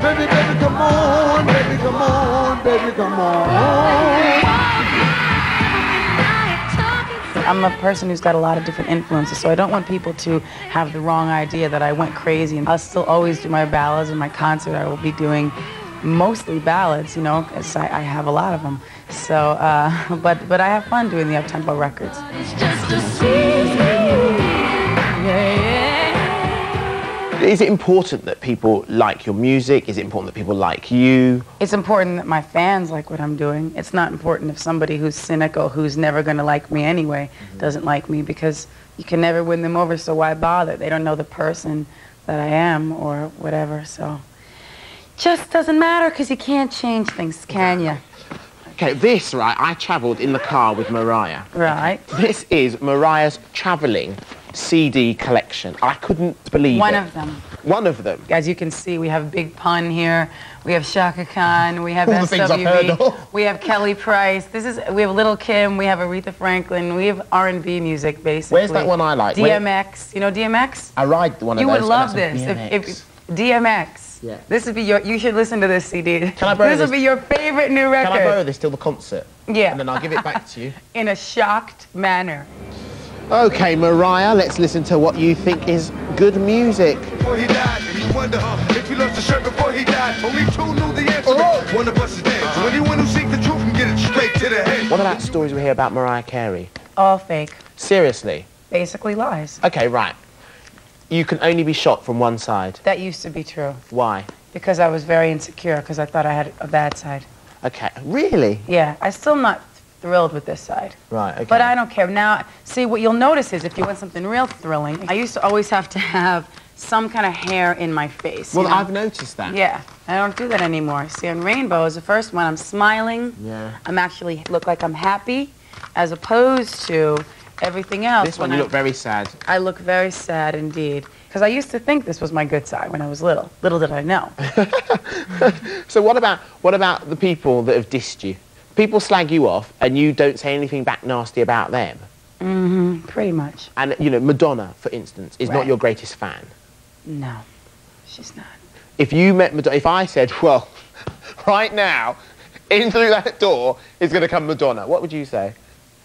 Baby, baby, come on, baby, come on, baby, come on. I'm a person who's got a lot of different influences, so I don't want people to have the wrong idea that I went crazy. And I'll still always do my ballads. In my concert, I will be doing mostly ballads, you know, because I have a lot of them. So, but I have fun doing the up-tempo records. Is it important that people like your music? Is it important that people like you? It's important that my fans like what I'm doing. It's not important if somebody who's cynical, who's never going to like me anyway, doesn't like me, because you can never win them over, so why bother? They don't know the person that I am or whatever, so just doesn't matter, because you can't change things, can you? Okay, this, right, I travelled in the car with Mariah. Right. This is Mariah's travelling CD collection. I couldn't believe it. One of them. One of them. As you can see, we have Big Pun here, we have Shaka Khan, we have All the things I've heard SWV, of. we have Kelly Price, we have Little Kim, we have Aretha Franklin, we have R&B music, basically. Where's that one I like? DMX. You know DMX? I ride one of those. You would love this. DMX. DMX. Yeah. This would be your, you should listen to this CD. Can I borrow this? This would be your favorite new record. Can I borrow this till the concert? Yeah. And then I'll give it back to you. In a shocked manner. Okay, Mariah, let's listen to what you think is good music. Before he died, and you wonder if he lost the shirt before he died. Only two knew the answer. One of us is dead. So anyone who seeks the truth can get it straight to the head. What about stories we hear about Mariah Carey? All fake. Seriously? Basically lies. Okay, right. You can only be shot from one side. That used to be true. Why? Because I was very insecure, because I thought I had a bad side. Okay, really? Yeah, I'm still not thrilled with this side. Right, okay. But I don't care. Now, see, what you'll notice is if you want something real thrilling, I used to always have to have some kind of hair in my face. Well, you know? I've noticed that. Yeah, I don't do that anymore. See, on Rainbow is the first one, I'm smiling. Yeah. I'm actually look like I'm happy, as opposed to everything else. This one, you look very sad. I look very sad indeed. Because I used to think this was my good side when I was little. Little did I know. So what about the people that have dissed you? People slag you off and you don't say anything back nasty about them. Mm-hmm, pretty much. And, you know, Madonna, for instance, is not your greatest fan. No, she's not. If you met Madonna, if I said, well, right now, in through that door is going to come Madonna, what would you say?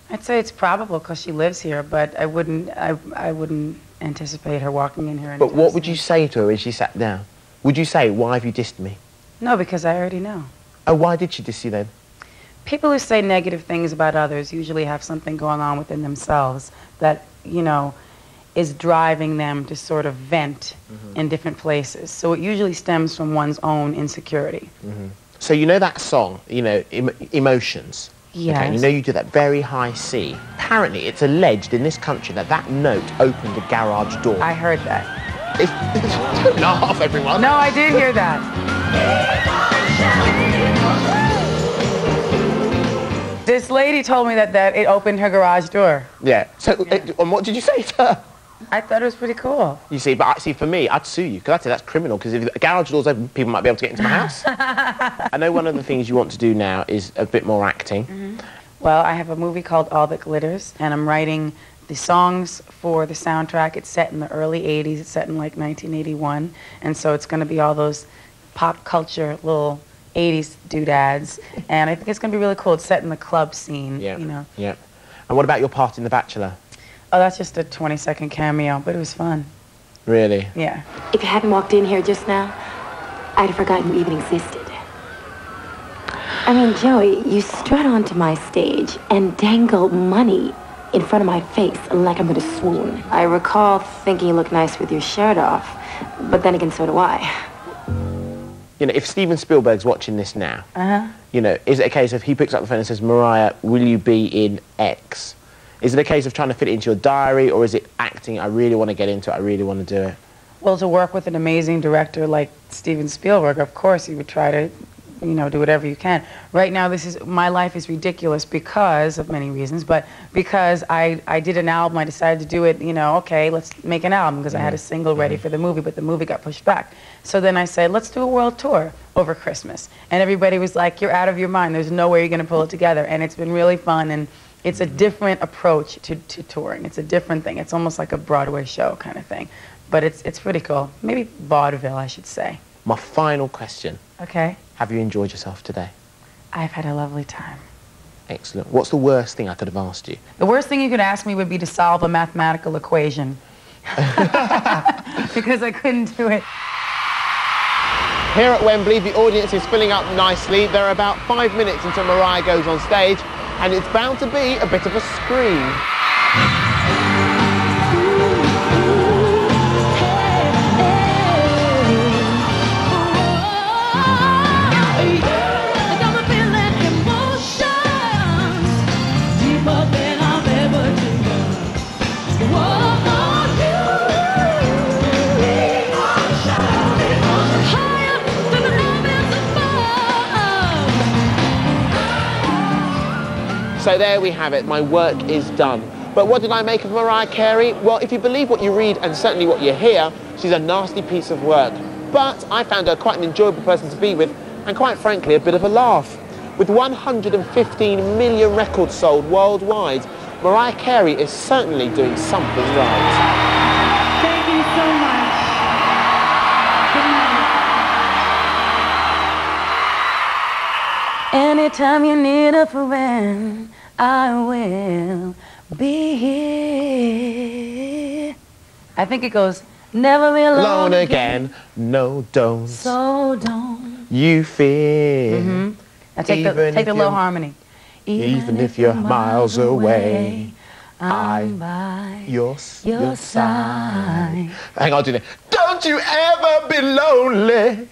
I'd say it's probable because she lives here, but I wouldn't anticipate her walking in here. But what would you say to her as she sat down? Would you say, why have you dissed me? No, because I already know. Oh, why did she diss you then? People who say negative things about others usually have something going on within themselves that, you know, is driving them to sort of vent in different places. So it usually stems from one's own insecurity. So you know that song, you know, Emotions? Yes. Okay, you know you do that very high C. Apparently it's alleged in this country that that note opened a garage door. I heard that. Don't laugh, everyone. No, I did hear that. This lady told me that it opened her garage door. Yeah. So, and what did you say to her? I thought it was pretty cool. You see, but see, for me, I'd sue you, because I'd say that's criminal, because if the garage door's open, people might be able to get into my house. I know one of the things you want to do now is a bit more acting. Well, I have a movie called All That Glitters, and I'm writing the songs for the soundtrack. It's set in the early 80s. It's set in, like, 1981, and so it's going to be all those pop culture little 80s doodads, and I think it's going to be really cool. It's set in the club scene, you know. Yeah. And what about your part in The Bachelor? Oh, that's just a 20-second cameo, but it was fun. Really? Yeah. If you hadn't walked in here just now, I'd have forgotten you even existed. I mean, Joey, you strut onto my stage and dangle money in front of my face like I'm going to swoon. I recall thinking you looked nice with your shirt off, but then again, so do I. You know, if Steven Spielberg's watching this now, you know, is it a case of he picks up the phone and says, Mariah, will you be in X? Is it a case of trying to fit it into your diary, or is it acting, I really want to get into it, I really want to do it? Well, to work with an amazing director like Steven Spielberg, of course you would try to, you know, do whatever you can. Right now, my life is ridiculous because of many reasons, but because I did an album, I decided to do it, you know, okay, let's make an album, because I had a single ready for the movie, but the movie got pushed back. So then I said, let's do a world tour over Christmas. And everybody was like, you're out of your mind, there's no way you're going to pull it together. And it's been really fun, and it's a different approach to touring. It's a different thing. It's almost like a Broadway show kind of thing. But it's pretty cool. Maybe vaudeville, I should say. My final question. Okay. Have you enjoyed yourself today? I've had a lovely time. Excellent. What's the worst thing I could have asked you? The worst thing you could ask me would be to solve a mathematical equation. Because I couldn't do it. Here at Wembley, the audience is filling up nicely. There are about 5 minutes until Mariah goes on stage, and it's bound to be a bit of a scream. So there we have it, my work is done. But what did I make of Mariah Carey? Well, if you believe what you read and certainly what you hear, she's a nasty piece of work. But I found her quite an enjoyable person to be with, and quite frankly, a bit of a laugh. With 115 million records sold worldwide, Mariah Carey is certainly doing something right. Thank you so much. Good night. Anytime you need a friend, I will be here. I think it goes, never be alone again. No, don't. So don't You fear. Now take the low harmony. Even if you're miles away, I'm by your side. Hang on, do that. Don't you ever be lonely.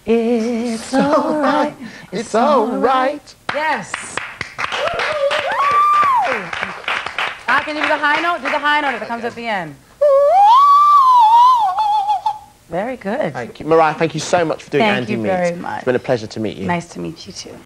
It's alright. It's alright. Yes. Can you do the high note? Do the high note that comes at the end. Very good. Thank you. Mariah, thank you so much for doing Thank Andi you Meets. very much. It's been a pleasure to meet you. Nice to meet you too.